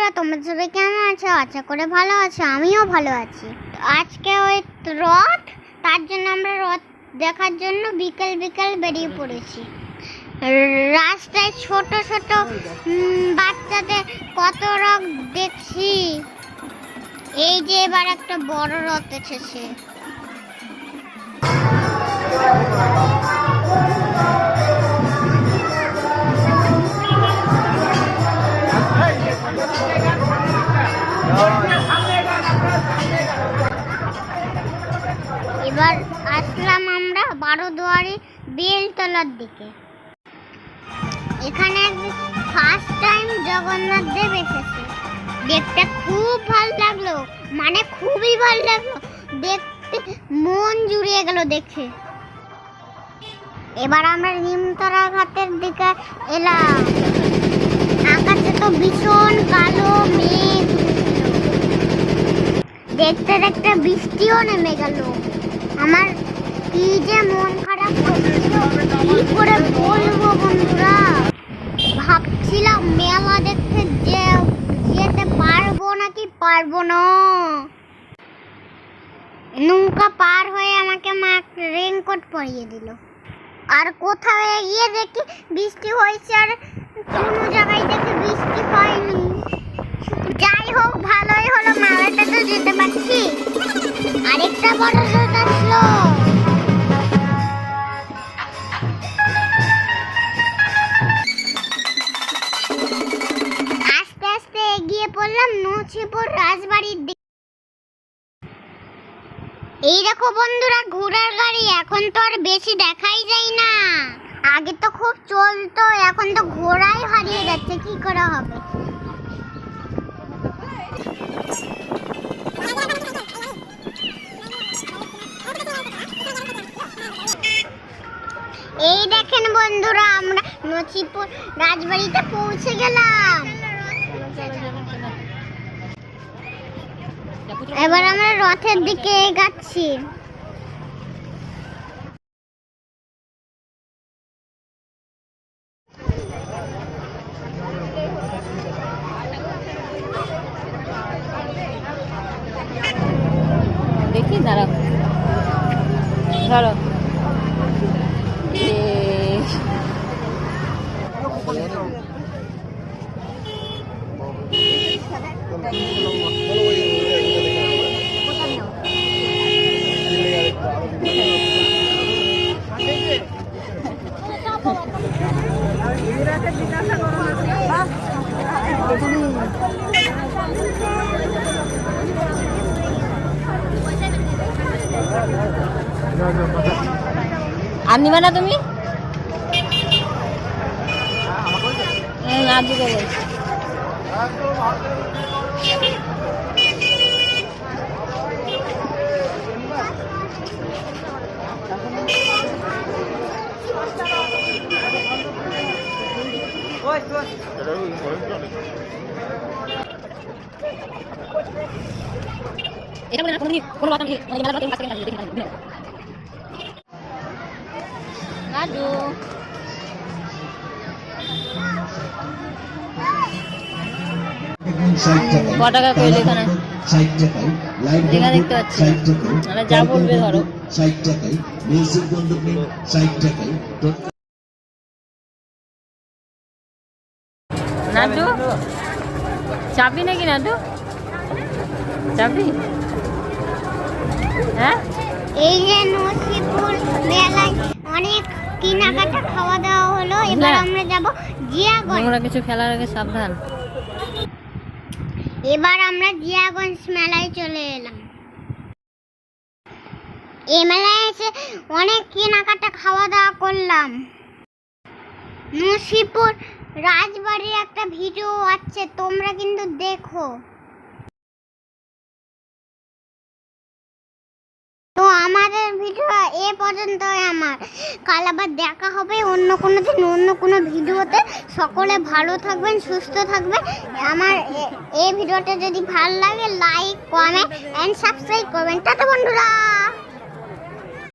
বন্ধুরা, তোমরা সবাই কেমন আছো? আশা করে ভালো আছো, আমিও ভালো আছি। আজকে ওই রথ, তার জন্য আমরা রথ দেখার জন্য বিকেল বিকেল বেরিয়ে পড়েছি। রাস্তায় ছোট ছোট বাচ্চাদের কত রথ দেখছি। এই যে এবার একটা বড় রথ এসেছে। এবার আসলাম আমরা বারোদুয়ারি বেলতলার দিকে। এখানে ফার্স্ট টাইম জগন্নাথ দেব এসেছে। দেখতে খুব ভালো লাগলো, মানে খুবই ভালো লাগলো দেখতে, মন জুড়িয়ে গেল দেখে। এবার আমরা নিমতলা ঘাটের দিকে এলাম। আকাশে তো ভীষণ কালো মেঘ, দেখতে দেখতে বৃষ্টিও নেমে গেল। আমার কি যে মন খারাপ করছিল, কি করে বলবো বন্ধুরা। ভাবছিলাম মেলা দেখতে যেতে পারবো নাকি পারবো না। নৌকা পার হয়ে আমাকে মা রেইনকোট পরিয়ে দিল। আর কোথাও গিয়ে দেখি বৃষ্টি হয়েছে, আর কোনো জায়গায় দেখি বৃষ্টি হয়নি। যাই হোক, ভালোই হলো, মেলাতে তো যেতে পারছি। আরেকটা বড় রথ আসলো। আস্তে আস্তে এগিয়ে পড়লাম নছিপুর রাজবাড়ির দিকে। এই দেখো বন্ধুরা, ঘোড়ার গাড়ি এখন তো আর বেশি দেখাই যায় না। আগে তো খুব চলতো, এখন তো ঘোড়াই হারিয়ে যাচ্ছে, কি করে হবে। এই দেখেন বন্ধুরা, আমরা নছিপুর রাজবাড়িতে পৌঁছে গেলাম। এবার আমরা রথের দিকে এগাচ্ছি। দেখি দাঁড়াও, ধরো। আপনি বানা তুমি না দিকে বলছি। এটা বলে না কোনো কথা নেই, মানে মেলা কাছে কাছে দেখি না রাজু। কত টাকা কইলে এখানে? 60 টাকায় লাইট জায়গা দেখতে পাচ্ছি, আমরা যা বলবে ধরো। 60 টাকায় মিউজিক বন্ধু নেই, 60 টাকায়। নাদু চাবি নাকি? নাদু চাবি? হ্যাঁ, এই যে নছিপুর মেলায় অনেক কেনাকাটা খাওয়া দাওয়া হলো। এবার আমরা যাব জিয়াগঞ্জ। নোংরা কিছু ফেলার আগে সাবধান। এবার আমরা জিয়াগঞ্জ মেলায় চলে এলাম। এই মেলায় এসে অনেক কেনাকাটা খাওয়া দাওয়া করলাম। নছিপুর রাজবাড়ির একটা ভিডিও আছে, তোমরা কিন্তু দেখো। তো আমাদের ভিডিও এ পর্যন্তই। আমার কাল আবার দেখা হবে অন্য কোনো দিন, অন্য কোনো ভিডিওতে। সকলে ভালো থাকবেন, সুস্থ থাকবেন। আমার এই ভিডিওটা যদি ভালো লাগে, লাইক, কমেন্ট এন্ড সাবস্ক্রাইব করবেন। টাটা বন্ধুরা।